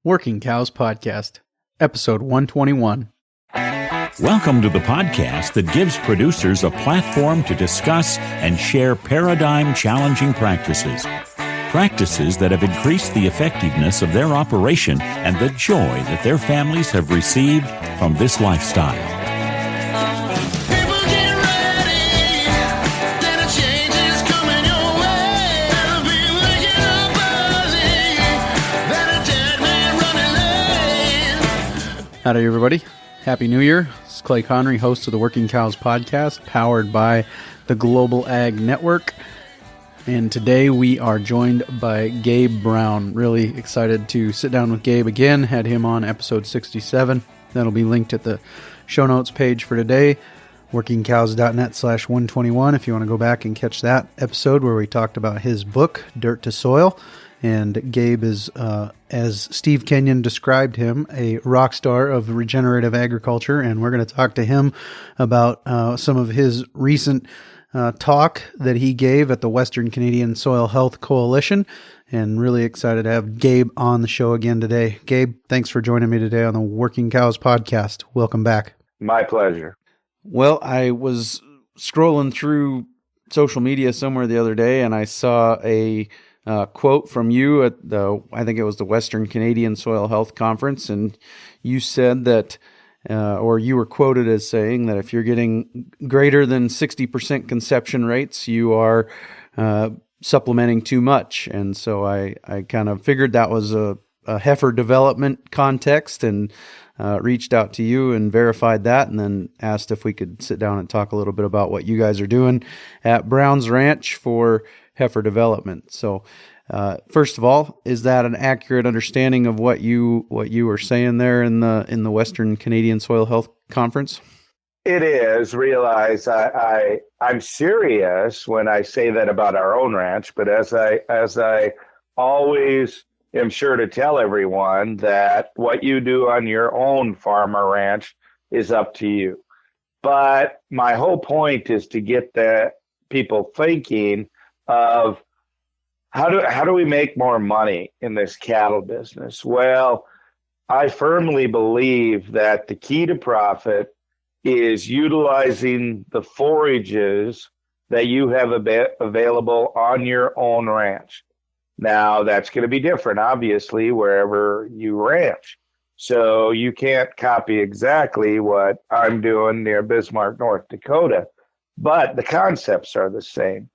Working Cows Podcast, episode 121. Welcome to the podcast that gives producers a platform to discuss and share paradigm-challenging practices. Practices that have increased the effectiveness of their operation and the joy that their families have received from this lifestyle. Howdy, everybody. Happy New Year. This is Clay Connery, host of the Working Cows Podcast, powered by the Global Ag Network. And today we are joined by Gabe Brown. Really excited to sit down with Gabe again. Had him on episode 67. That'll be linked at the show notes page for today, workingcows.net/121, if you want to go back and catch that episode where we talked about his book, Dirt to Soil. And Gabe is, as Steve Kenyon described him, a rock star of regenerative agriculture. And we're going to talk to him about some of his recent talk that he gave at the Western Canadian Soil Health Coalition. And really excited to have Gabe on the show again today. Gabe, thanks for joining me today on the Working Cows Podcast. Welcome back. My pleasure. Well, I was scrolling through social media somewhere the other day, and I saw a quote from you at I think it was the Western Canadian Soil Health Conference, and you said that, or you were quoted as saying that if you're getting greater than 60% conception rates, you are supplementing too much. And so I kind of figured that was a Heifer Development context, and reached out to you and verified that, and then asked if we could sit down and talk a little bit about what you guys are doing at Brown's Ranch for Heifer Development. So, first of all, is that an accurate understanding of what you were saying there in the Western Canadian Soil Health Conference? It is. Realize I'm serious when I say that about our own ranch, but as I always am sure to tell everyone, that what you do on your own farm or ranch is up to you. But my whole point is to get the people thinking of how do we make more money in this cattle business? Well, I firmly believe that the key to profit is utilizing the forages that you have available on your own ranch. Now, that's going to be different, obviously, wherever you ranch. So you can't copy exactly what I'm doing near Bismarck, North Dakota, but the concepts are the same.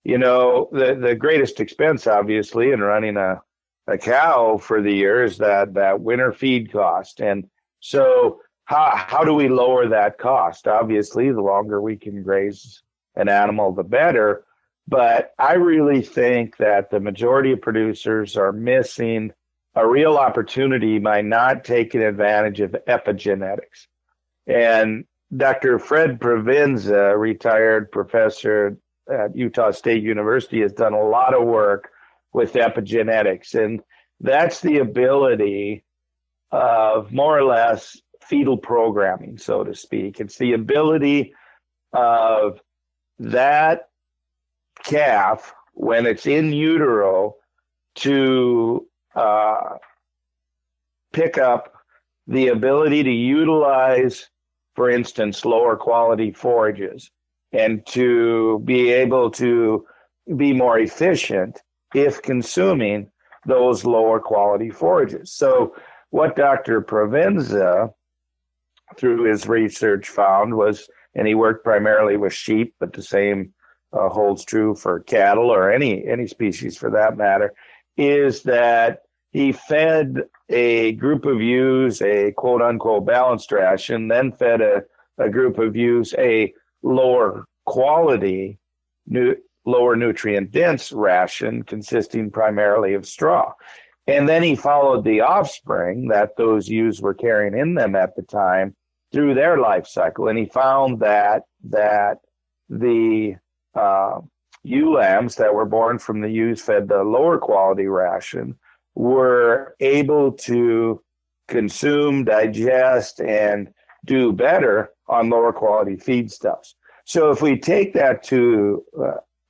You know, the greatest expense, obviously, in running a cow for the year is that winter feed cost. And so how do we lower that cost? Obviously, the longer we can graze an animal, the better. But I really think that the majority of producers are missing a real opportunity by not taking advantage of epigenetics. And Dr. Fred Provenza, retired professor at Utah State University, has done a lot of work with epigenetics. And that's the ability of more or less fetal programming, so to speak. It's the ability of that calf, when it's in utero, to pick up the ability to utilize, for instance, lower quality forages, and to be able to be more efficient if consuming those lower quality forages. So what Dr. Provenza, through his research, found was, and he worked primarily with sheep, but the same holds true for cattle or any species for that matter, is that he fed a group of ewes a quote-unquote balanced ration, then fed a group of ewes a lower quality, lower nutrient dense ration consisting primarily of straw. And then he followed the offspring that those ewes were carrying in them at the time through their life cycle. And he found that the ewe lambs that were born from the ewes fed the lower quality ration were able to consume, digest, and do better on lower quality feedstuffs. So if we take that to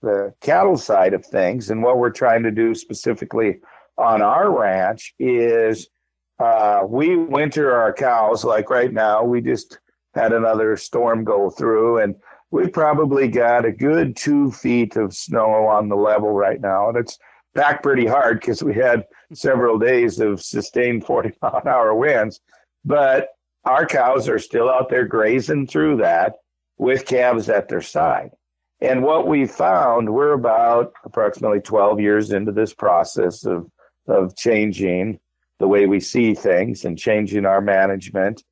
the cattle side of things, and what we're trying to do specifically on our ranch is we winter our cows. Like right now, we just had another storm go through, and we probably got a good 2 feet of snow on the level right now. And it's packed pretty hard because we had several days of sustained 40-mile-an-hour winds. But our cows are still out there grazing through that with calves at their side. And what we found, we're about approximately 12 years into this process of changing the way we see things and changing our management.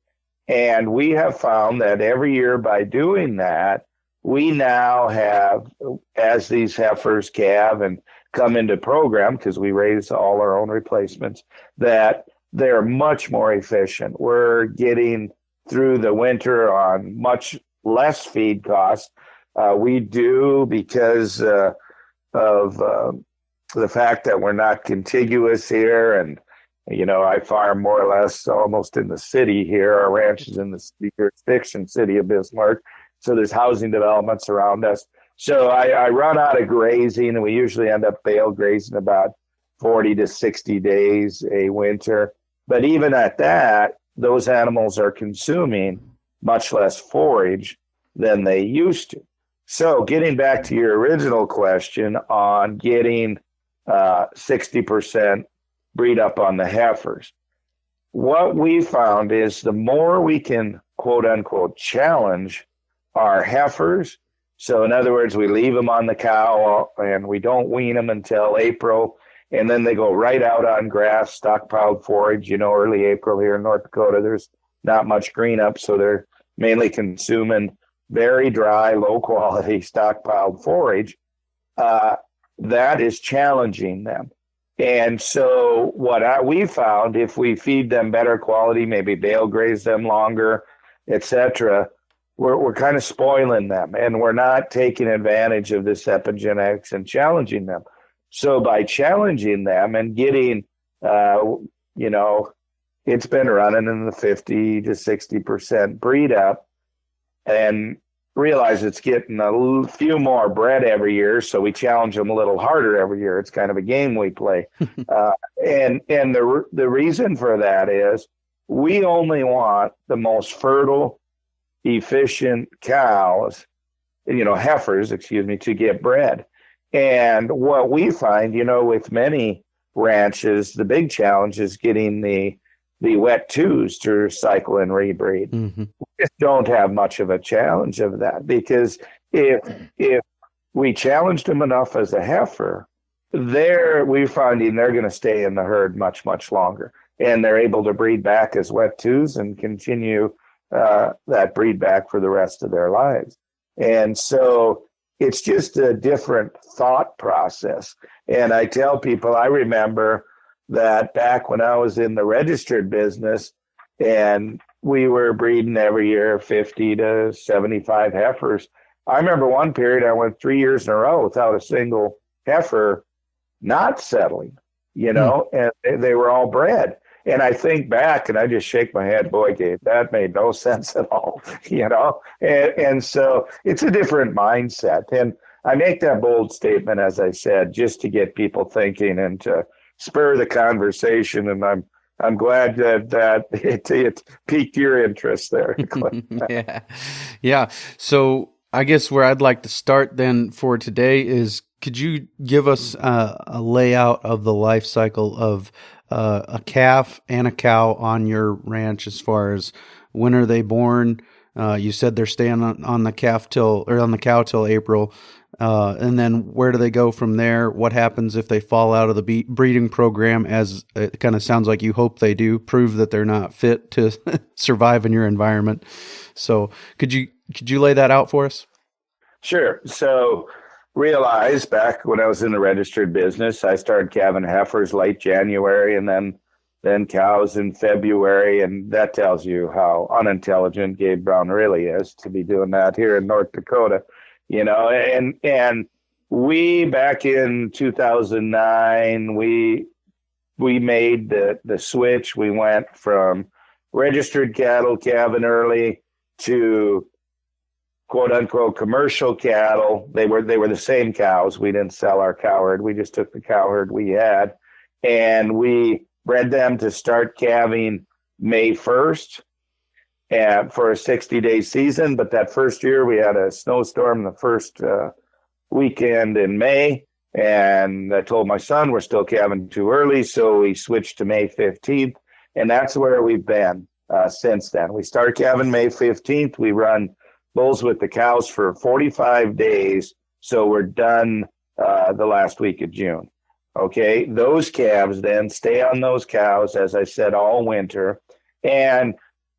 And we have found that every year by doing that, we now have, as these heifers calve and come into program, because we raise all our own replacements, that they're much more efficient. We're getting through the winter on much less feed costs. We do, because of the fact that we're not contiguous here, and I farm more or less almost in the city here. Our ranch is in the jurisdiction city of Bismarck, so there's housing developments around us. So I run out of grazing, and we usually end up bale grazing about 40 to 60 days a winter. But even at that, those animals are consuming much less forage than they used to. So getting back to your original question on getting 60% breed up on the heifers, what we found is the more we can, quote unquote, challenge our heifers. So in other words, we leave them on the cow and we don't wean them until April. And then they go right out on grass, stockpiled forage. Early April here in North Dakota, there's not much green up. So they're mainly consuming very dry, low quality stockpiled forage. That is challenging them. And so what we found, if we feed them better quality, maybe bale graze them longer, etc., we're kind of spoiling them, and we're not taking advantage of this epigenetics and challenging them. So by challenging them and getting, it's been running in the 50 to 60% breed up, and realize it's getting a few more bred every year, so we challenge them a little harder every year. It's kind of a game we play. And the reason for that is we only want the most fertile, efficient cows, heifers, to get bred. And what we find, with many ranches, the big challenge is getting the wet twos to cycle and rebreed. Mm-hmm. We just don't have much of a challenge of that, because if we challenged them enough as a heifer, we're finding they're going to stay in the herd much, much longer. And they're able to breed back as wet twos and continue that breed back for the rest of their lives. And so it's just a different thought process. And I tell people, I remember that back when I was in the registered business and we were breeding every year 50 to 75 heifers. I remember one period I went 3 years in a row without a single heifer not settling, and they were all bred. And I think back and I just shake my head, boy, Gabe, that made no sense at all, And so it's a different mindset. And I make that bold statement, as I said, just to get people thinking and to spur the conversation. And I'm glad that it piqued your interest there. Yeah. So I guess where I'd like to start then for today is, could you give us a layout of the life cycle of a calf and a cow on your ranch, as far as when are they born? You said they're staying on the cow till April. And then where do they go from there? What happens if they fall out of the breeding program, as it kind of sounds like you hope they do, prove that they're not fit to survive in your environment? So could you lay that out for us? Sure. So realize back when I was in the registered business, I started calving heifers late January and then cows in February. And that tells you how unintelligent Gabe Brown really is to be doing that here in North Dakota. And we, back in 2009, we made the switch. We went from registered cattle calving early to quote unquote commercial cattle. They were the same cows. We didn't sell our cow herd. We just took the cow herd we had, and we bred them to start calving May 1st and for a 60-day season. But that first year we had a snowstorm the first weekend in May. And I told my son we're still calving too early. So we switched to May 15th. And that's where we've been since then. We start calving May 15th. We run bulls with the cows for 45 days. So we're done the last week of June. Okay, those calves then stay on those cows, as I said, all winter. And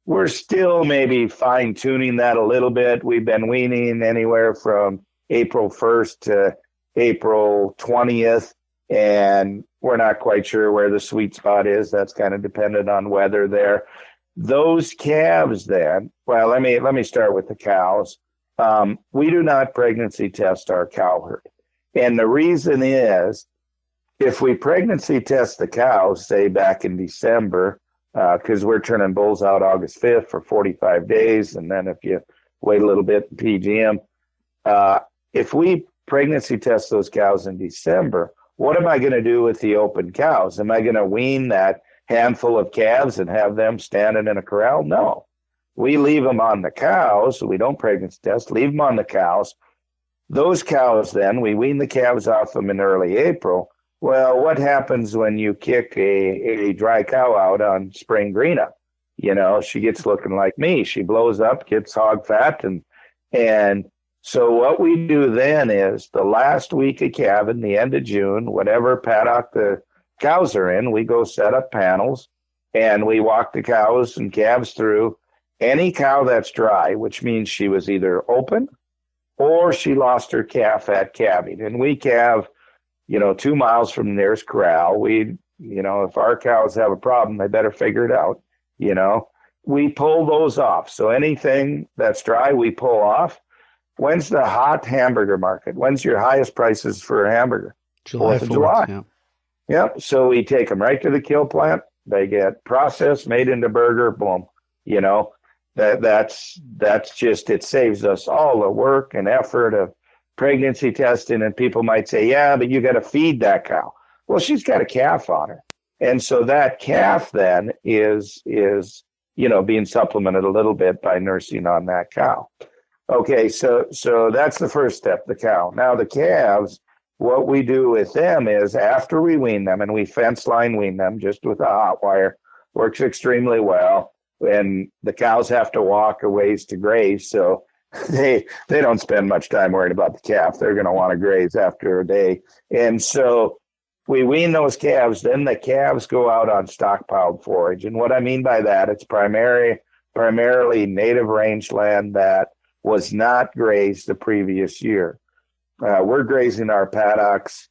we're still maybe fine tuning that a little bit. We've been weaning anywhere from April 1st to April 20th. And we're not quite sure where the sweet spot is. That's kind of dependent on weather there. Those calves then, well, let me start with the cows. We do not pregnancy test our cow herd. And the reason is, if we pregnancy test the cows, say back in December, because we're turning bulls out August 5th for 45 days, and then if you wait a little bit, PGM, if we pregnancy test those cows in December, what am I going to do with the open cows? Am I going to wean that handful of calves and have them standing in a corral? No. We leave them on the cows. We don't pregnancy test, leave them on the cows. Those cows then, we wean the calves off them in early April. Well, what happens when you kick a dry cow out on spring green up? You know, she gets looking like me. She blows up, gets hog fat. And so what we do then is the last week of calving, the end of June, whatever paddock the cows are in, we go set up panels and we walk the cows and calves through. Any cow that's dry, which means she was either open or she lost her calf at calving. And we calve, 2 miles from the nearest corral. We, if our cows have a problem, they better figure it out. We pull those off. So anything that's dry, we pull off. When's the hot hamburger market? When's your highest prices for a hamburger? July 4th, July. Yeah. Yep. So we take them right to the kill plant. They get processed, made into burger. Boom. That's just, it saves us all the work and effort of pregnancy testing. And people might say, yeah, but you got to feed that cow. Well, she's got a calf on her. And so that calf then is being supplemented a little bit by nursing on that cow. Okay, so that's the first step, the cow. Now the calves, what we do with them is after we wean them, and we fence line wean them just with a hot wire, works extremely well. And the cows have to walk a ways to graze, so they don't spend much time worrying about the calf. They're going to want to graze after a day. And so we wean those calves, then the calves go out on stockpiled forage. And what I mean by that, it's primarily native rangeland that was not grazed the previous year. We're grazing our paddocks,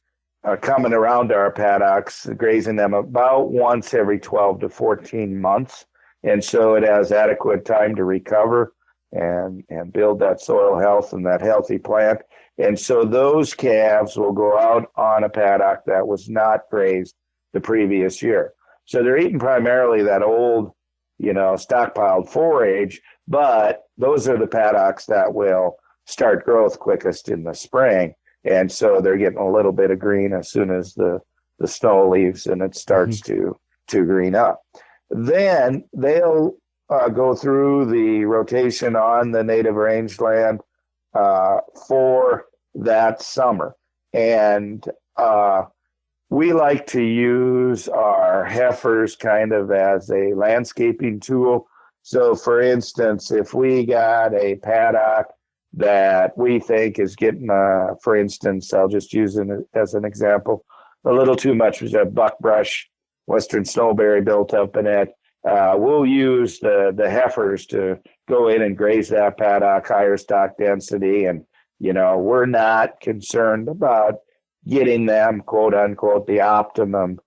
coming around our paddocks, grazing them about once every 12 to 14 months. And so it has adequate time to recover and build that soil health and that healthy plant. And so those calves will go out on a paddock that was not grazed the previous year. So they're eating primarily that old, stockpiled forage, but those are the paddocks that will start growth quickest in the spring. And so they're getting a little bit of green as soon as the snow leaves and it starts to green up. Then they'll go through the rotation on the native rangeland for that summer. And we like to use our heifers kind of as a landscaping tool. So, for instance, if we got a paddock that we think is getting, for instance, I'll just use it as an example, a little too much buckbrush, western snowberry built up in it, we'll use the heifers to go in and graze that paddock, higher stock density. And, we're not concerned about getting them, quote unquote, the optimum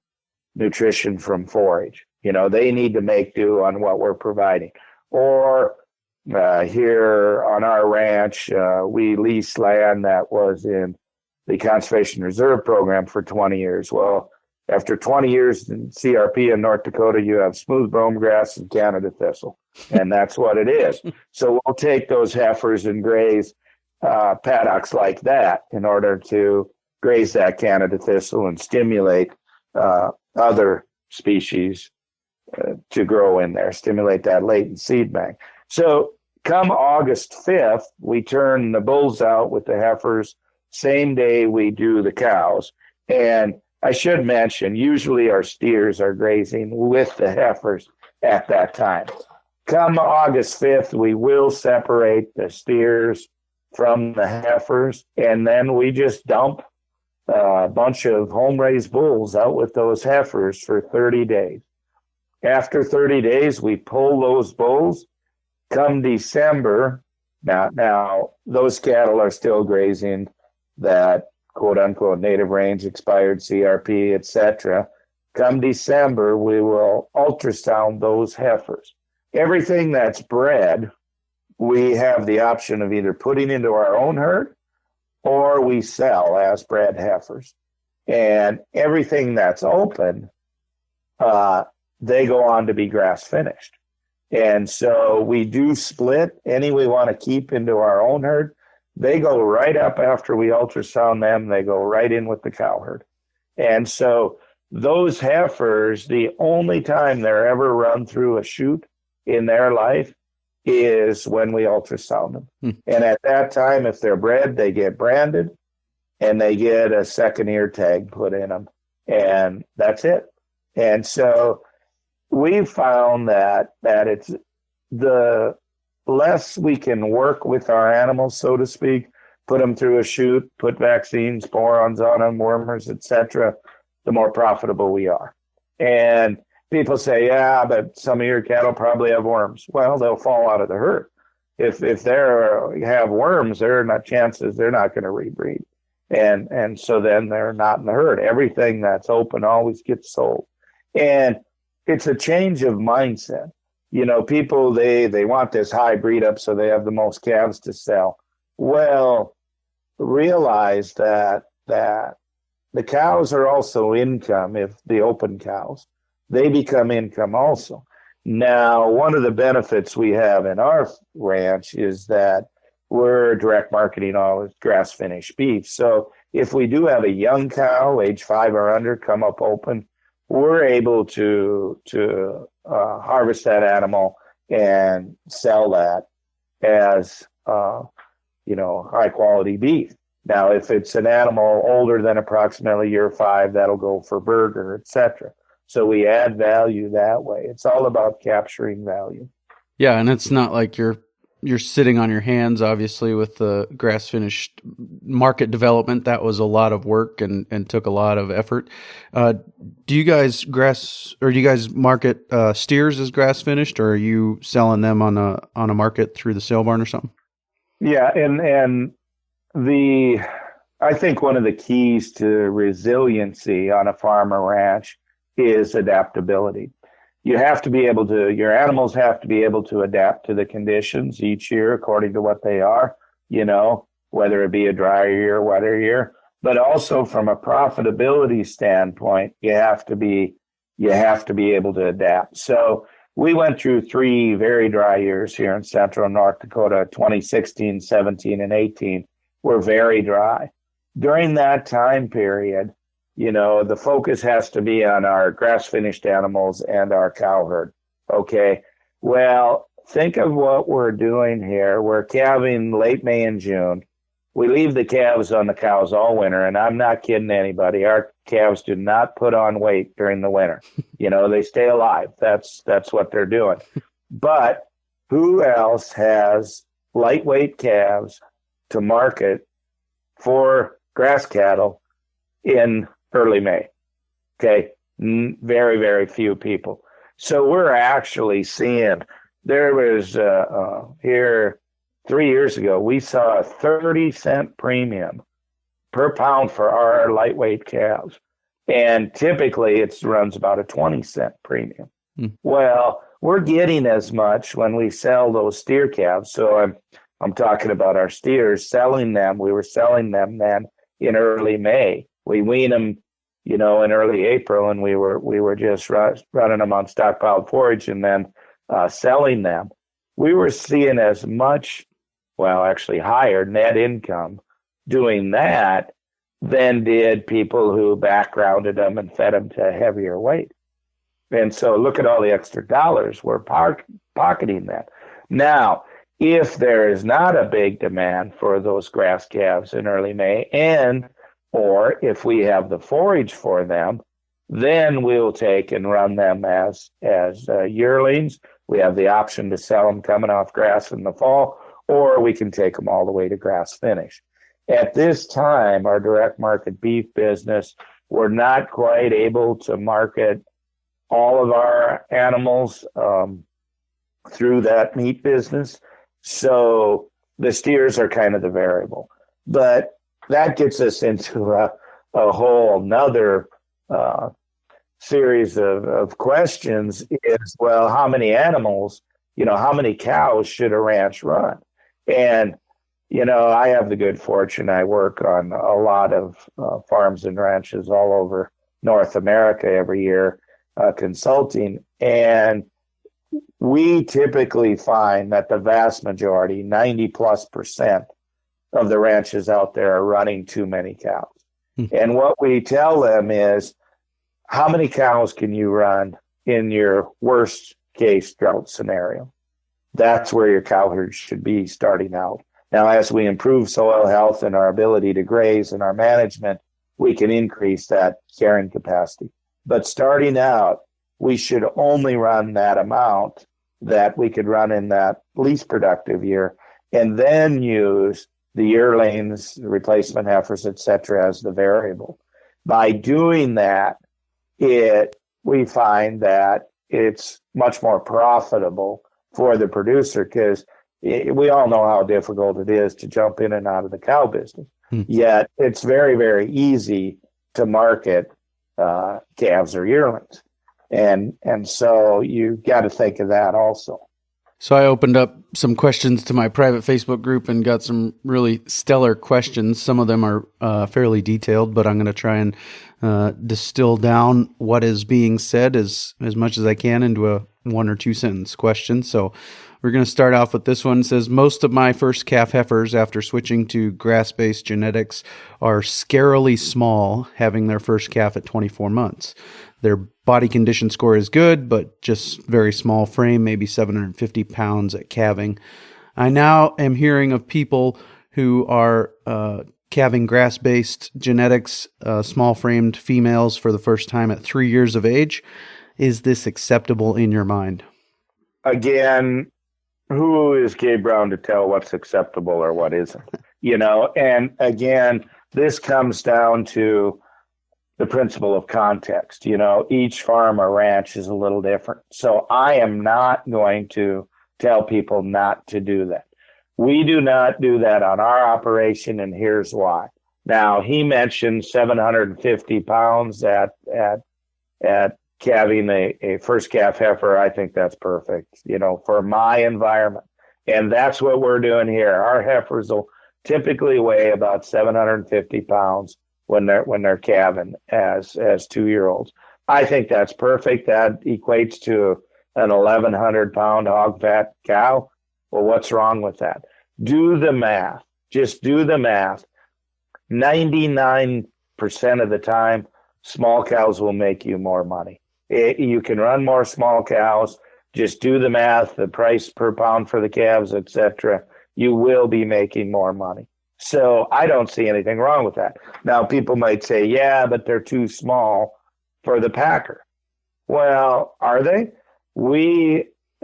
nutrition from forage. They need to make do on what we're providing. Or here on our ranch, we lease land that was in the Conservation Reserve Program for 20 years. Well, after 20 years in CRP in North Dakota, you have smooth brome grass and Canada thistle, and that's what it is. So we'll take those heifers and graze paddocks like that in order to graze that Canada thistle and stimulate other species to grow in there, stimulate that latent seed bank. So come August 5th, we turn the bulls out with the heifers. Same day we do the cows. And I should mention, usually our steers are grazing with the heifers at that time. Come August 5th, we will separate the steers from the heifers, and then we just dump a bunch of home-raised bulls out with those heifers for 30 days. After 30 days, we pull those bulls. Come December, now those cattle are still grazing that quote-unquote native range, expired CRP, etc. Come December, we will ultrasound those heifers. Everything that's bred, we have the option of either putting into our own herd or we sell as bred heifers. And everything that's open, they go on to be grass finished. And so we do split any we want to keep into our own herd. They go right up after we ultrasound them. They go right in with the cow herd. And so those heifers, the only time they're ever run through a chute in their life is when we ultrasound them. And at that time, if they're bred, they get branded and they get a second ear tag put in them. And that's it. And so we've found that it's the less we can work with our animals, so to speak, put them through a chute, put vaccines, porons on them, wormers, etc., the more profitable we are. And people say, yeah, but some of your cattle probably have worms. Well, they'll fall out of the herd. If they have worms, they're not going to rebreed. And so then they're not in the herd. Everything that's open always gets sold. And it's a change of mindset. You know, people, they want this high breed up so they have the most calves to sell. Well, realize that the cows are also income. If the open cows, they become income also. Now, one of the benefits we have in our ranch is that we're direct marketing all grass finished beef. So if we do have a young cow, age 5 or under, come up open, we're able to harvest that animal and sell that as high quality beef. Now, if it's an animal older than approximately year 5, that'll go for burger, etc. So we add value that way. It's all about capturing value. Yeah, and it's not like you're sitting on your hands, obviously, with the grass finished market development. That was a lot of work and took a lot of effort. Do you guys market steers as grass finished, or are you selling them on a market through the sale barn or something? Yeah, and I think one of the keys to resiliency on a farm or ranch is adaptability. Your animals have to be able to adapt to the conditions each year according to what they are, whether it be a dry year, wetter year, but also from a profitability standpoint, you have to be able to adapt. So we went through 3 very dry years here in central North Dakota. 2016, 17, and 18 were very dry. During that time period, the focus has to be on our grass-finished animals and our cow herd. Okay, well, think of what we're doing here. We're calving late May and June. We leave the calves on the cows all winter, and I'm not kidding anybody. Our calves do not put on weight during the winter. They stay alive. That's what they're doing. But who else has lightweight calves to market for grass cattle in early May? Okay, very, very few people. So we're actually seeing, there was here 3 years ago, we saw a 30-cent premium per pound for our lightweight calves. And typically it runs about a 20-cent premium. Well, we're getting as much when we sell those steer calves. So I'm talking about our steers, selling them. We were selling them then in early May. We wean them, in early April, and we were just running them on stockpiled forage and then selling them. We were seeing as much, actually higher net income doing that than did people who backgrounded them and fed them to heavier weight. And so look at all the extra dollars we're pocketing that. Now, if there is not a big demand for those grass calves in early May, or if we have the forage for them, then we'll take and run them as yearlings. We have the option to sell them coming off grass in the fall, or we can take them all the way to grass finish. At this time, our direct market beef business, we're not quite able to market all of our animals through that meat business. So the steers are kind of the variable. But that gets us into a whole nother series of questions is, well, how many animals, how many cows should a ranch run? And, I have the good fortune. I work on a lot of farms and ranches all over North America every year, consulting. And we typically find that the vast majority, 90+% of the ranches out there are running too many cows. And what we tell them is, how many cows can you run in your worst case drought scenario? That's where your cow herd should be starting out. Now, as we improve soil health and our ability to graze and our management, we can increase that carrying capacity. But starting out, we should only run that amount that we could run in that least productive year, and then use the yearlings, replacement heifers, et cetera, as the variable. By doing that, we find that it's much more profitable for the producer, because we all know how difficult it is to jump in and out of the cow business. Yet it's very, very easy to market calves or yearlings. And so you got to think of that also. So I opened up some questions to my private Facebook group and got some really stellar questions. Some of them are fairly detailed, but I'm going to try and distill down what is being said as much as I can into a 1 or 2 sentence question. So we're going to start off with this one. It says, most of my first calf heifers after switching to grass-based genetics are scarily small, having their first calf at 24 months. Their body condition score is good, but just very small frame, maybe 750 pounds at calving. I now am hearing of people who are calving grass-based genetics, small-framed females for the first time at 3 years of age. Is this acceptable in your mind? Again, who is Gabe Brown to tell what's acceptable or what isn't? And again, this comes down to the principle of context. Each farm or ranch is a little different. So I am not going to tell people not to do that. We do not do that on our operation, and here's why. Now, he mentioned 750 pounds at calving a first calf heifer. I think that's perfect, for my environment. And that's what we're doing here. Our heifers will typically weigh about 750 pounds when they're calving as 2-year-olds. I think that's perfect. That equates to an 1,100 pound hog fat cow. Well, what's wrong with that? Do the math. Just do the math. 99% of the time, small cows will make you more money. You can run more small cows. Just do the math, the price per pound for the calves, etc. You will be making more money. So I don't see anything wrong with that. Now, people might say, yeah, but they're too small for the packer. Well, are they?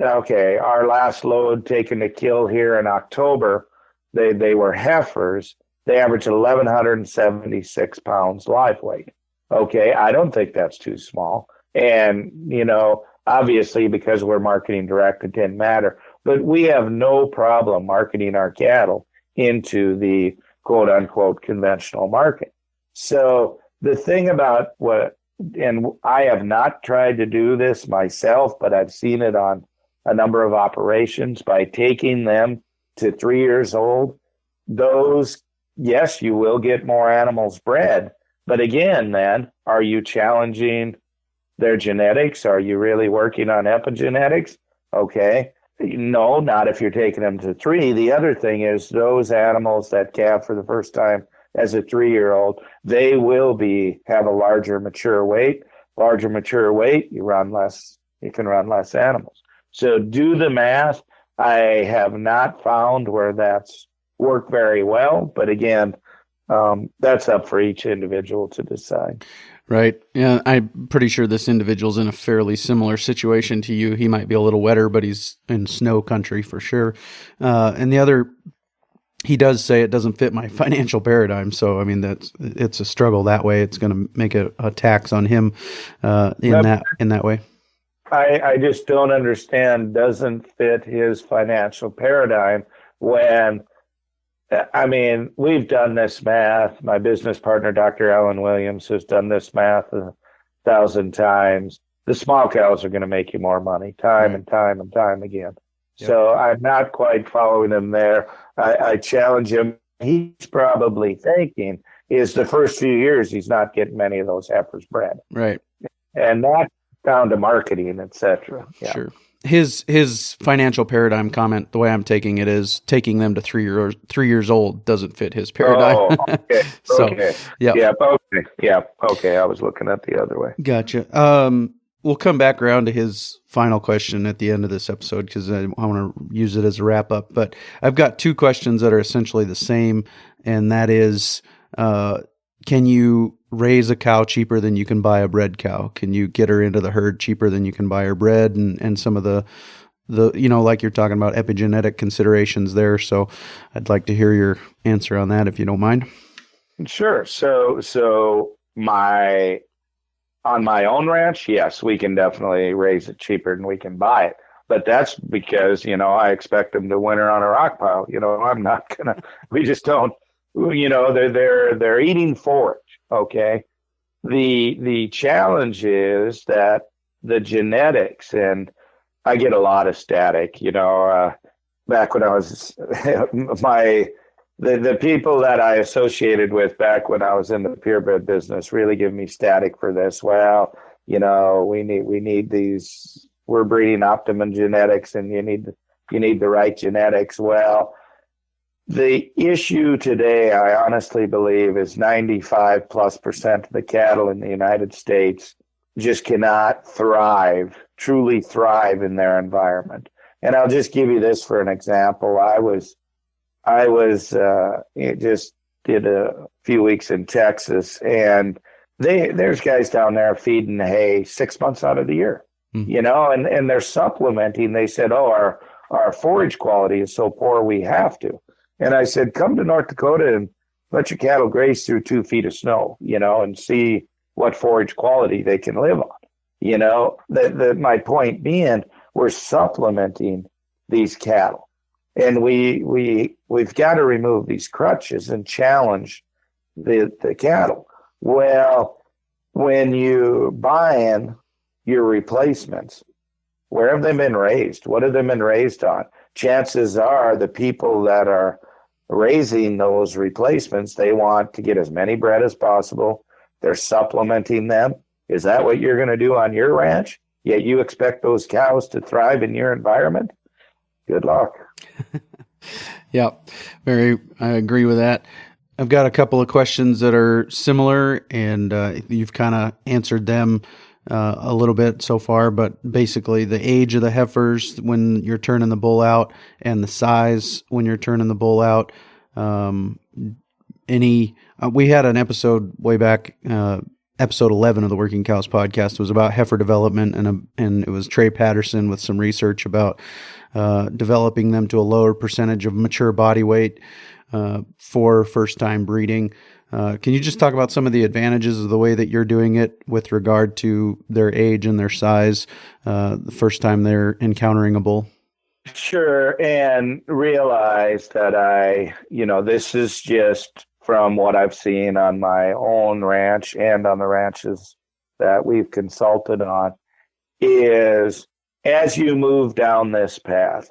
Our last load taken to kill here in October, they were heifers. They averaged 1,176 pounds live weight. Okay, I don't think that's too small. And, obviously, because we're marketing direct, it didn't matter. But we have no problem marketing our cattle into the quote unquote conventional market. So the thing about and I have not tried to do this myself, but I've seen it on a number of operations, by taking them to 3 years old. Those, yes, you will get more animals bred. But again, then, are you challenging their genetics? Are you really working on epigenetics? Okay. No, not if you're taking them to 3. The other thing is, those animals that calve for the first time as a 3-year-old, they will have a larger mature weight. larger mature weight, you can run less animals. So do the math. I have not found where that's worked very well, but again, that's up for each individual to decide. Right. Yeah, I'm pretty sure this individual's in a fairly similar situation to you. He might be a little wetter, but he's in snow country for sure. And the other, he does say it doesn't fit my financial paradigm. So, I mean, it's a struggle that way. It's going to make a tax on him in that way. I just don't understand, doesn't fit his financial paradigm when, I mean, we've done this math. My business partner, Dr. Alan Williams, has done this math 1,000 times. The small cows are going to make you more money time and time and time again. Yep. So I'm not quite following him there. I challenge him. He's probably thinking is the first few years he's not getting many of those heifers bred. Right. And that's down to marketing, et cetera. Yeah. Sure. His financial paradigm comment, the way I'm taking it, is taking them to 3 years old doesn't fit his paradigm. Oh, okay. So, okay. Yeah. Yeah. Okay. Yeah. Okay. I was looking at the other way. Gotcha. We'll come back around to his final question at the end of this episode because I want to use it as a wrap up. But I've got two questions that are essentially the same, and that is, can you raise a cow cheaper than you can buy a bred cow? Can you get her into the herd cheaper than you can buy her bred? And some of the like you're talking about epigenetic considerations there. So I'd like to hear your answer on that if you don't mind. Sure. So on my own ranch, yes, we can definitely raise it cheaper than we can buy it. But that's because, I expect them to winter on a rock pile. I'm not we just don't, they're eating forage. Okay. The challenge is that the genetics, and I get a lot of static, back when I was the people that I associated with back when I was in the purebred business really give me static for this. Well, we need these, we're breeding optimum genetics and you need the right genetics. Well, the issue today, I honestly believe, is 95+% of the cattle in the United States just cannot truly thrive in their environment. And I'll just give you this for an example. I just did a few weeks in Texas, and there's guys down there feeding hay 6 months out of the year, and they're supplementing. They said, our forage quality is so poor we have to. And I said, come to North Dakota and let your cattle graze through 2 feet of snow, and see what forage quality they can live on. My point being, we're supplementing these cattle, and we've got to remove these crutches and challenge the cattle. Well, when you buying your replacements, where have they been raised? What have they been raised on? Chances are the people that are raising those replacements, they want to get as many bred as possible. They're supplementing them. Is that what you're going to do on your ranch? Yet you expect those cows to thrive in your environment? Good luck. Yeah, I agree with that. I've got a couple of questions that are similar, and you've kind of answered them a little bit so far, but basically the age of the heifers when you're turning the bull out and the size when you're turning the bull out. We had an episode way back, episode 11 of the Working Cows podcast. It was about heifer development, and it was Trey Patterson with some research about developing them to a lower percentage of mature body weight for first-time breeding. Can you just talk about some of the advantages of the way that you're doing it with regard to their age and their size the first time they're encountering a bull? Sure, and realize that this is just from what I've seen on my own ranch and on the ranches that we've consulted on, is as you move down this path,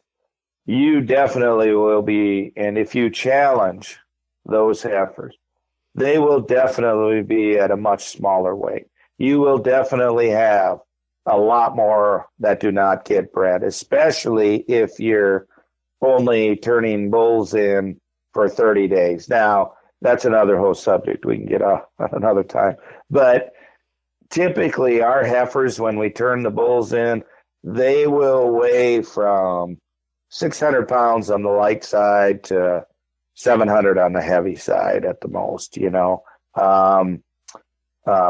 you definitely will be, and if you challenge those heifers, they will definitely be at a much smaller weight. You will definitely have a lot more that do not get bred, especially if you're only turning bulls in for 30 days. Now, that's another whole subject we can get off another time. But typically our heifers, when we turn the bulls in, they will weigh from 600 pounds on the light side to 700 on the heavy side at the most,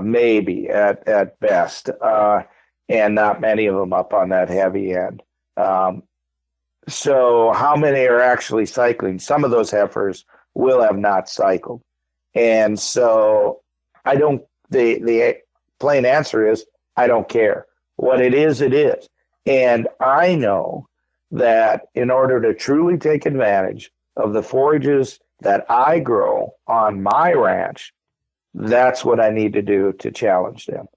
maybe at best, and not many of them up on that heavy end. So how many are actually cycling? Some of those heifers will have not cycled. And so the plain answer is, I don't care. What it is, it is. And I know that in order to truly take advantage of the forages that I grow on my ranch, that's what I need to do to challenge them.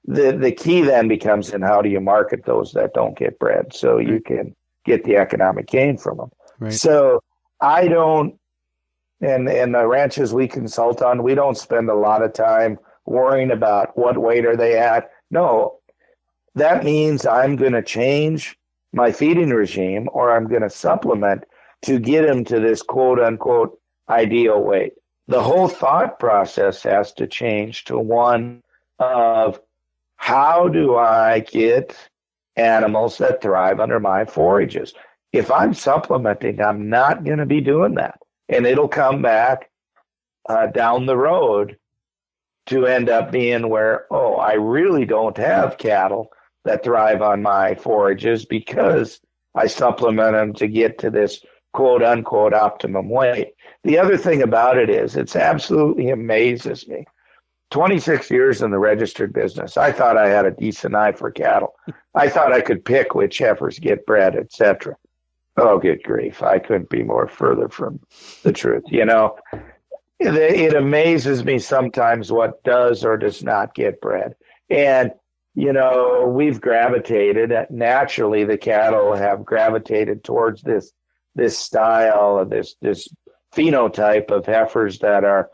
The key then becomes in how do you market those that don't get bred so you can get the economic gain from them. Right. So I don't, and the ranches we consult on, we don't spend a lot of time worrying about what weight are they at. No, that means I'm going to change my feeding regime, or I'm going to supplement to get them to this quote unquote ideal weight. The whole thought process has to change to one of how do I get animals that thrive under my forages? If I'm supplementing, I'm not going to be doing that. And it'll come back down the road to end up being where, I really don't have cattle that thrive on my forages because I supplement them to get to this quote unquote optimum weight. The other thing about it is it's absolutely amazes me. 26 years in the registered business, I thought I had a decent eye for cattle. I thought I could pick which heifers get bred, etc. Oh, good grief. I couldn't be more further from the truth. It amazes me sometimes what does or does not get bred. And, we've gravitated, naturally the cattle have gravitated towards this style, this phenotype of heifers that are,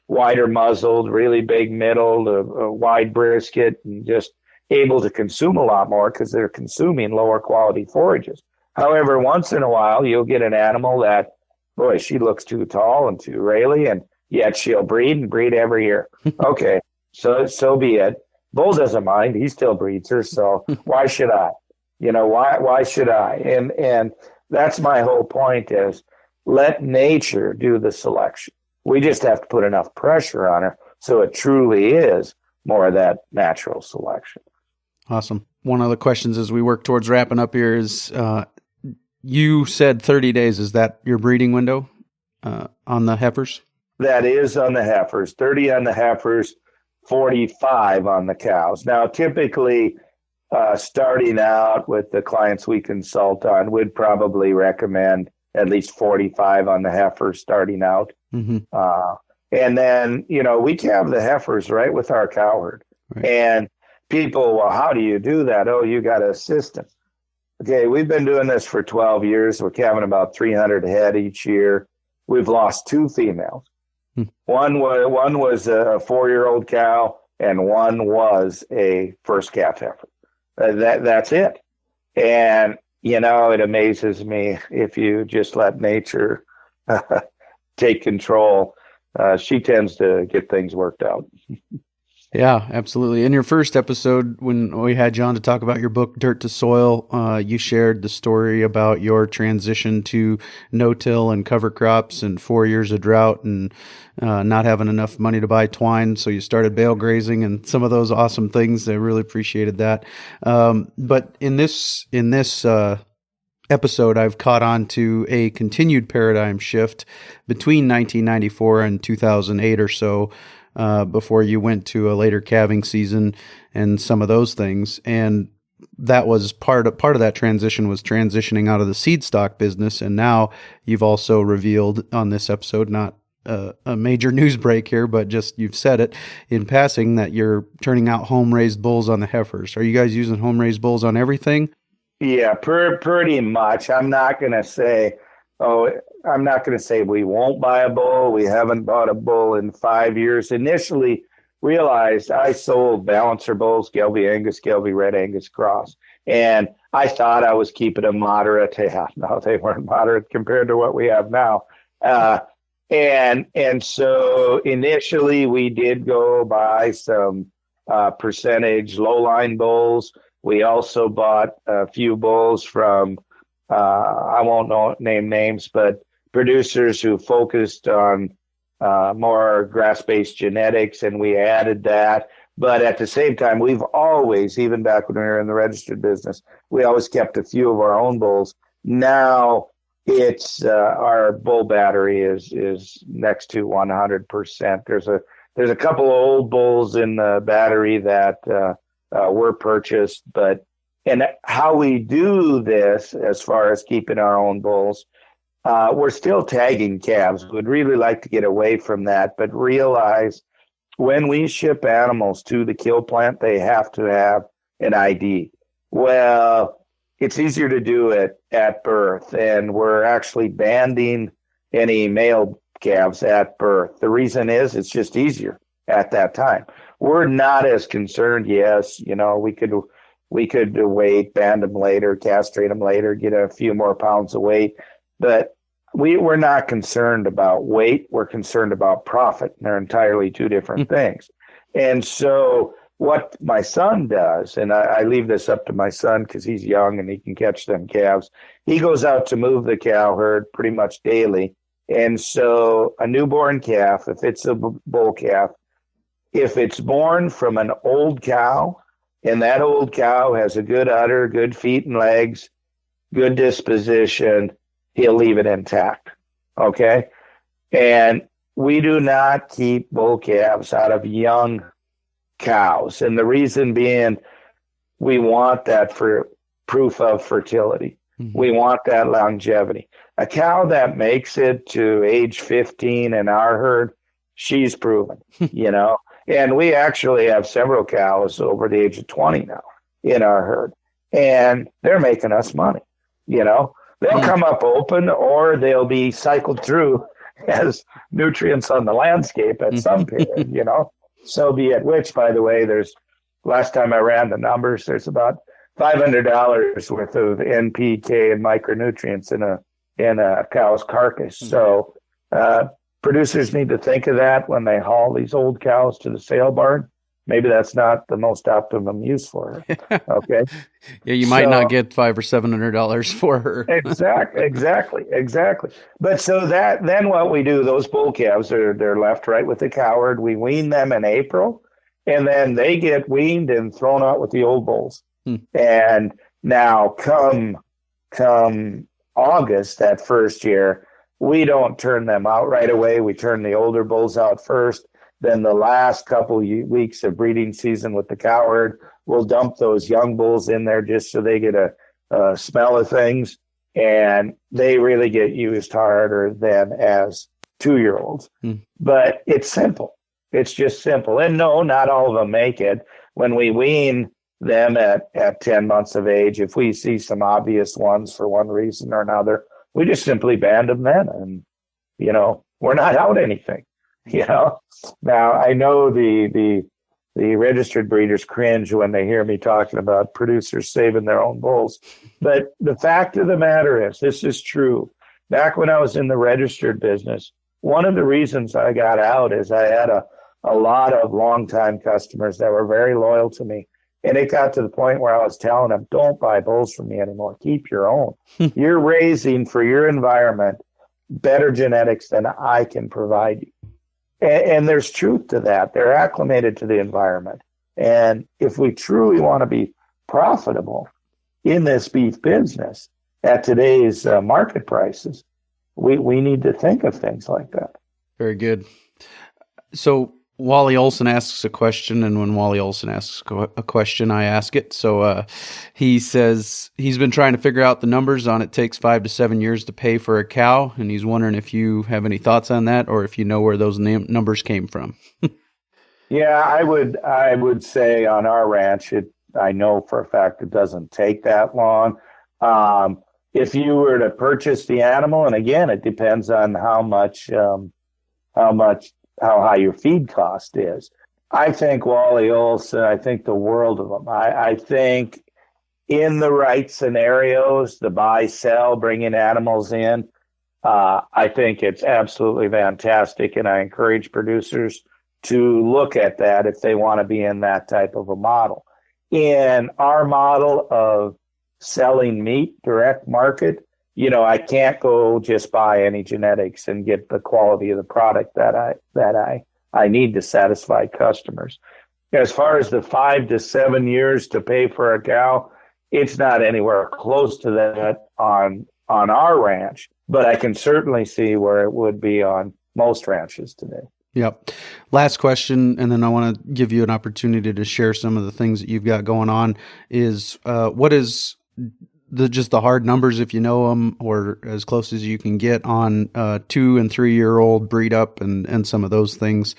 wider muzzled, really big middle, a wide brisket, and just able to consume a lot more because they're consuming lower quality forages. However, once in a while, you'll get an animal that, boy, she looks too tall and too raily, and yet she'll breed every year. Okay, so be it. Bull doesn't mind. He still breeds her, so why should I? Why should I? And that's my whole point is let nature do the selection. We just have to put enough pressure on her so it truly is more of that natural selection. Awesome. One of the questions as we work towards wrapping up here is, you said 30 days. Is that your breeding window on the heifers? That is on the heifers. 30 on the heifers, 45 on the cows. Now, typically, starting out with the clients we consult on, we'd probably recommend at least 45 on the heifers starting out. Mm-hmm. And then, we calve the heifers right with our cow herd. Right. And people, well, how do you do that? Oh, you got an assistant. Okay, we've been doing this for 12 years. We're calving about 300 head each year. We've lost 2 females. One was a 4-year-old cow, and one was a first calf heifer. That's it. And, it amazes me if you just let nature take control. She tends to get things worked out. Yeah, absolutely. In your first episode, when we had you on to talk about your book, Dirt to Soil, you shared the story about your transition to no-till and cover crops and 4 years of drought and not having enough money to buy twine. So you started bale grazing and some of those awesome things. I really appreciated that. But in this episode, I've caught on to a continued paradigm shift between 1994 and 2008 or so, before you went to a later calving season and some of those things. And that was part of that transition was transitioning out of the seed stock business. And now you've also revealed on this episode, not a major news break here, but just you've said it in passing that you're turning out home-raised bulls on the heifers. Are you guys using home-raised bulls on everything? Yeah, pretty much. I'm not going to say we won't buy a bull. We haven't bought a bull in 5 years. Initially realized I sold balancer bulls, Gelbvieh Angus, Gelbvieh Red Angus cross. And I thought I was keeping them moderate. Yeah, no, they weren't moderate compared to what we have now. And so initially we did go buy some percentage low line bulls. We also bought a few bulls from I won't name names, but producers who focused on more grass-based genetics, and we added that. But at the same time, we've always, even back when we were in the registered business, we always kept a few of our own bulls. Now it's our bull battery is next to 100%. There's a couple of old bulls in the battery that were purchased, and how we do this as far as keeping our own bulls, we're still tagging calves. We'd really like to get away from that, but realize when we ship animals to the kill plant, they have to have an ID. Well, it's easier to do it at birth, and we're actually banding any male calves at birth. The reason is it's just easier at that time. We're not as concerned. Yes, we could wait, band them later, castrate them later, get a few more pounds of weight, but we're not concerned about weight. We're concerned about profit. They're entirely two different things. And so what my son does, and I leave this up to my son because he's young and he can catch them calves, he goes out to move the cow herd pretty much daily. And so a newborn calf, if it's a bull calf, if it's born from an old cow, and that old cow has a good udder, good feet and legs, good disposition, he'll leave it intact. Okay? And we do not keep bull calves out of young cows. And the reason being, we want that for proof of fertility. Mm-hmm. We want that longevity. A cow that makes it to age 15 in our herd, she's proven, And we actually have several cows over the age of 20 now in our herd. And they're making us money, They'll come up open, or they'll be cycled through as nutrients on the landscape at some period, So be it. Which, by the way, last time I ran the numbers, there's about $500 worth of NPK and micronutrients in a cow's carcass. So producers need to think of that when they haul these old cows to the sale barn. Maybe that's not the most optimum use for her. Okay. Yeah, you might not get $500 or $700 for her. Exactly. But so then what we do, those bull calves they're left right with the cow herd. We wean them in April, and then they get weaned and thrown out with the old bulls. And now come August, that first year, we don't turn them out right away. We turn the older bulls out first. Then the last couple weeks of breeding season with the cow herd, we'll dump those young bulls in there just so they get a smell of things. And they really get used harder than as 2-year-olds. But it's simple. It's just simple. And no, not all of them make it. When we wean them at 10 months of age, if we see some obvious ones for one reason or another, we just simply band them then. And, we're not out anything. Now I know the registered breeders cringe when they hear me talking about producers saving their own bulls. But the fact of the matter is, this is true. Back when I was in the registered business, one of the reasons I got out is I had a lot of longtime customers that were very loyal to me. And it got to the point where I was telling them, don't buy bulls from me anymore. Keep your own. You're raising for your environment better genetics than I can provide you. And there's truth to that. They're acclimated to the environment. And if we truly want to be profitable in this beef business at today's market prices, we need to think of things like that. Very good. So Wally Olson asks a question, and when Wally Olson asks a question, I ask it. So he says he's been trying to figure out the numbers on it takes 5 to 7 years to pay for a cow, and he's wondering if you have any thoughts on that, or if you know where those numbers came from. Yeah, I would say on our ranch, I know for a fact it doesn't take that long. If you were to purchase the animal, and again, it depends on how high your feed cost is. I think Wally Olson, I think the world of them. I think in the right scenarios, the buy, sell, bringing animals in, I think it's absolutely fantastic, and I encourage producers to look at that if they want to be in that type of a model. In our model of selling meat direct market, I can't go just buy any genetics and get the quality of the product that I need to satisfy customers. As far as the 5 to 7 years to pay for a cow, it's not anywhere close to that on our ranch, but I can certainly see where it would be on most ranches today. Yep. Last question, and then I want to give you an opportunity to share some of the things that you've got going on. Is what is just the hard numbers, if you know them, or as close as you can get on 2 and 3 year old breed up and some of those things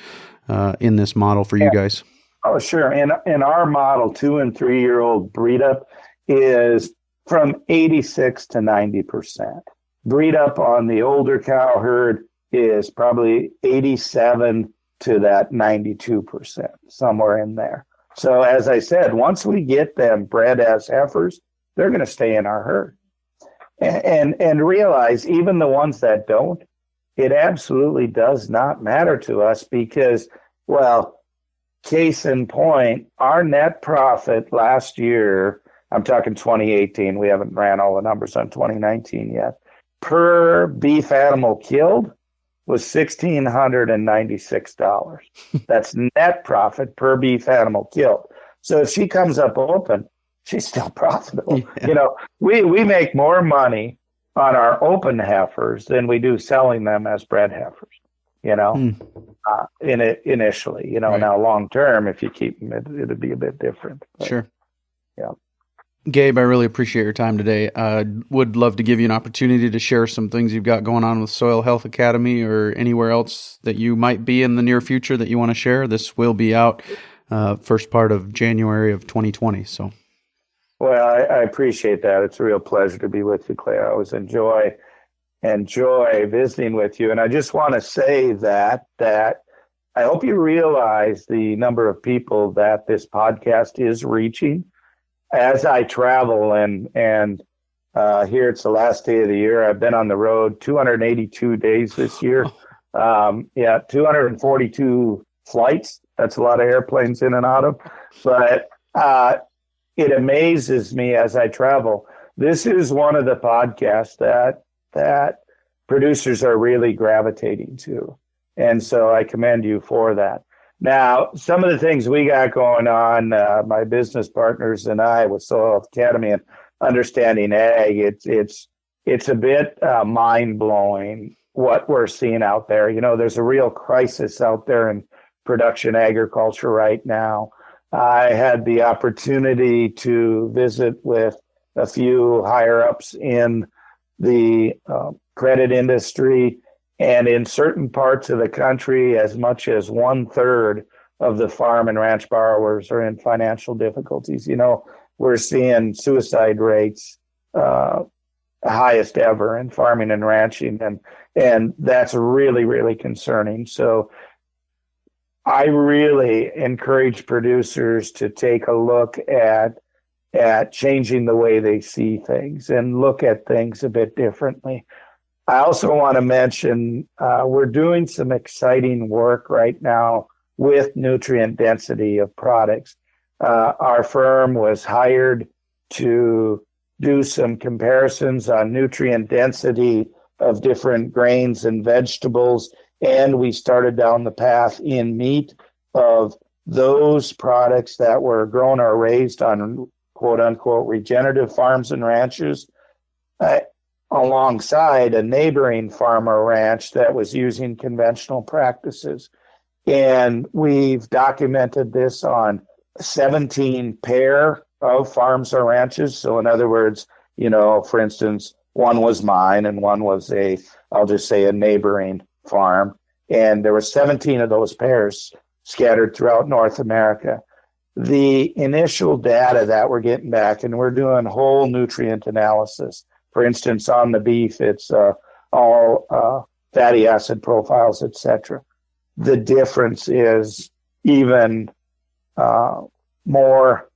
in this model for you guys? Oh, sure. In our model, 2 and 3 year old breed up is from 86 to 90%. Breed up on the older cow herd is probably 87 to that 92%, somewhere in there. So as I said, once we get them bred as heifers, they're going to stay in our herd. And realize even the ones that don't, it absolutely does not matter to us because, well, case in point, our net profit last year, I'm talking 2018, we haven't ran all the numbers on 2019 yet, per beef animal killed was $1,696. That's net profit per beef animal killed. So if she comes up open, she's still profitable. Yeah. We make more money on our open heifers than we do selling them as bred heifers, initially, right. Now long term, if you keep them, it'll be a bit different. But, sure. Yeah. Gabe, I really appreciate your time today. Would love to give you an opportunity to share some things you've got going on with Soil Health Academy or anywhere else that you might be in the near future that you want to share. This will be out first part of January of 2020. So, well, I appreciate that. It's a real pleasure to be with you, Clay. I always enjoy visiting with you. And I just want to say that I hope you realize the number of people that this podcast is reaching. As I travel and here it's the last day of the year, I've been on the road 282 days this year. 242 flights. That's a lot of airplanes in and out of. But it amazes me as I travel. This is one of the podcasts that producers are really gravitating to. And so I commend you for that. Now, some of the things we got going on, my business partners and I with Soil Health Academy and Understanding Ag, it's a bit mind-blowing what we're seeing out there. There's a real crisis out there in production agriculture right now. I had the opportunity to visit with a few higher-ups in the credit industry. And in certain parts of the country, as much as 1/3 of the farm and ranch borrowers are in financial difficulties. We're seeing suicide rates highest ever in farming and ranching, and that's really, really concerning. So I really encourage producers to take a look at changing the way they see things and look at things a bit differently. I also want to mention we're doing some exciting work right now with nutrient density of products. Our firm was hired to do some comparisons on nutrient density of different grains and vegetables, and we started down the path in meat of those products that were grown or raised on quote-unquote regenerative farms and ranches, alongside a neighboring farm or ranch that was using conventional practices. And we've documented this on 17 pair of farms or ranches. So in other words, for instance, one was mine and one was I'll just say a neighboring farm. And there were 17 of those pairs scattered throughout North America. The initial data that we're getting back, and we're doing whole nutrient analysis. For instance, on the beef, it's all fatty acid profiles, etc. The difference is even more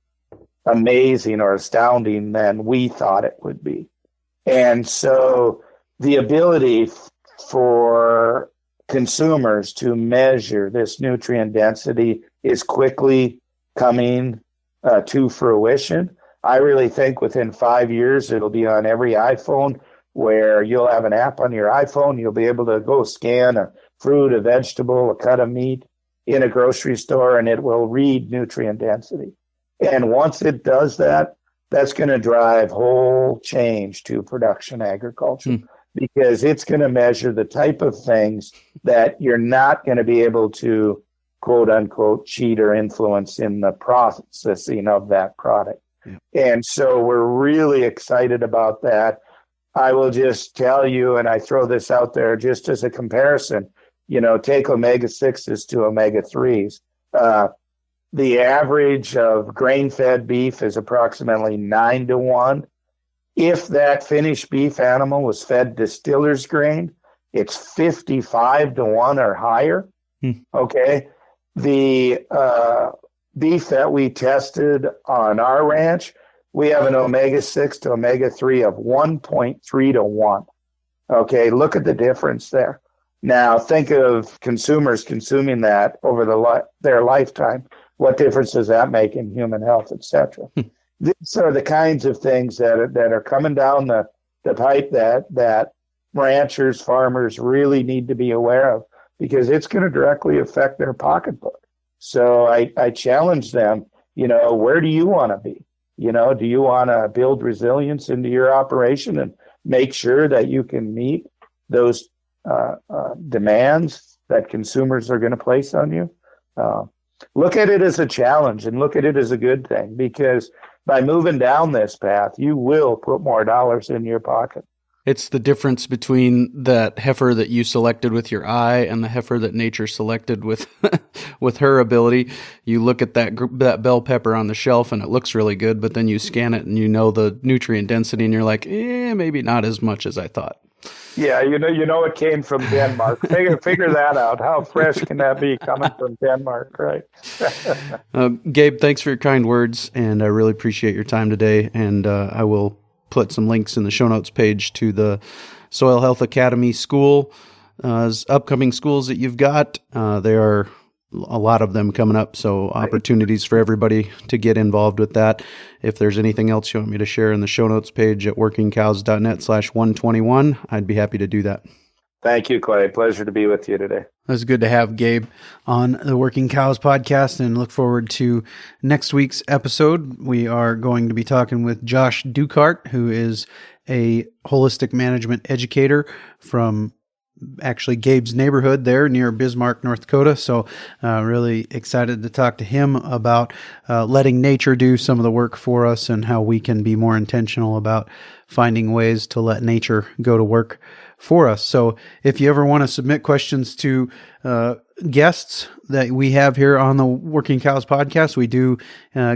amazing or astounding than we thought it would be. And so the ability for consumers to measure this nutrient density is quickly coming to fruition. I really think within 5 years, it'll be on every iPhone, where you'll have an app on your iPhone. You'll be able to go scan a fruit, a vegetable, a cut of meat in a grocery store, and it will read nutrient density. And once it does that, that's going to drive whole change to production agriculture, because it's going to measure the type of things that you're not going to be able to, quote unquote, cheat or influence in the processing of that product. And so we're really excited about that. I will just tell you, and I throw this out there just as a comparison, take omega-6s to omega-3s. The average of grain-fed beef is approximately 9-1. If that finished beef animal was fed distiller's grain, it's 55-1 or higher. Okay. The beef that we tested on our ranch, we have an omega-6 to omega-3 of 1.3-1. Okay, look at the difference there. Now, think of consumers consuming that over their lifetime. What difference does that make in human health, et cetera? These are the kinds of things that are coming down the pipe that ranchers, farmers really need to be aware of, because it's going to directly affect their pocketbook. So I challenge them, where do you want to be? Do you want to build resilience into your operation and make sure that you can meet those demands that consumers are going to place on you? Look at it as a challenge and look at it as a good thing, because by moving down this path, you will put more dollars in your pocket. It's the difference between that heifer that you selected with your eye and the heifer that nature selected with with her ability. You look at that bell pepper on the shelf and it looks really good, but then you scan it and the nutrient density and you're like, maybe not as much as I thought. Yeah, it came from Denmark. Figure that out. How fresh can that be coming from Denmark, right? Gabe, thanks for your kind words, and I really appreciate your time today. And I will put some links in the show notes page to the Soil Health Academy school, upcoming schools that you've got. There are a lot of them coming up, so opportunities for everybody to get involved with that. If there's anything else you want me to share in the show notes page at workingcows.net/121, I'd be happy to do that. Thank you, Clay. Pleasure to be with you today. It was good to have Gabe on the Working Cows podcast, and look forward to next week's episode. We are going to be talking with Josh Dukart, who is a holistic management educator from actually Gabe's neighborhood there near Bismarck, North Dakota. So really excited to talk to him about letting nature do some of the work for us and how we can be more intentional about finding ways to let nature go to work for us. So if you ever want to submit questions to guests that we have here on the Working Cows podcast, we do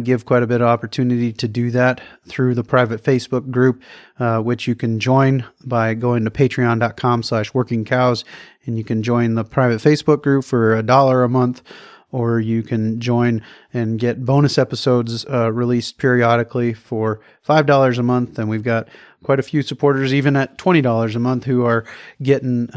give quite a bit of opportunity to do that through the private Facebook group, which you can join by going to patreon.com/workingcows, and you can join the private Facebook group for $1 a month, or you can join and get bonus episodes released periodically for $5 a month. And we've got quite a few supporters, even at $20 a month, who are getting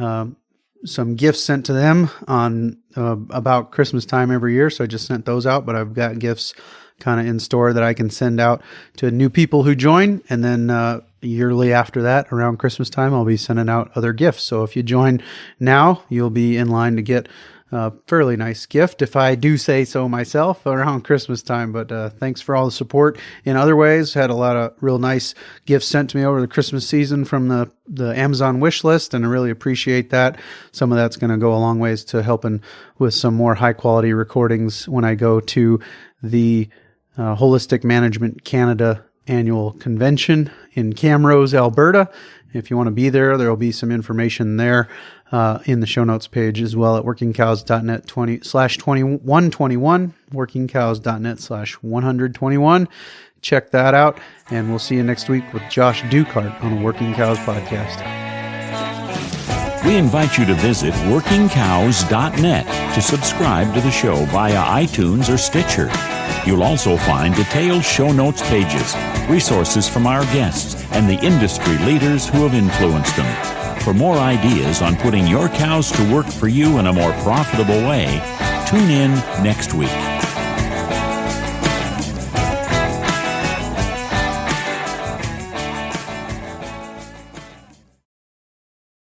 some gifts sent to them on about Christmas time every year. So I just sent those out, but I've got gifts kind of in store that I can send out to new people who join. And then yearly after that, around Christmas time, I'll be sending out other gifts. So if you join now, you'll be in line to get a fairly nice gift, if I do say so myself, around Christmas time. But thanks for all the support in other ways. Had a lot of real nice gifts sent to me over the Christmas season from the Amazon wish list, and I really appreciate that. Some of that's going to go a long ways to helping with some more high quality recordings when I go to the Holistic Management Canada annual convention in Camrose, Alberta. If you want to be there, there will be some information there in the show notes page as well at workingcows.net/121, workingcows.net/121. Check that out, and we'll see you next week with Josh Dukart on the Working Cows podcast. We invite you to visit workingcows.net to subscribe to the show via iTunes or Stitcher. You'll also find detailed show notes pages, resources from our guests, and the industry leaders who have influenced them. For more ideas on putting your cows to work for you in a more profitable way, tune in next week.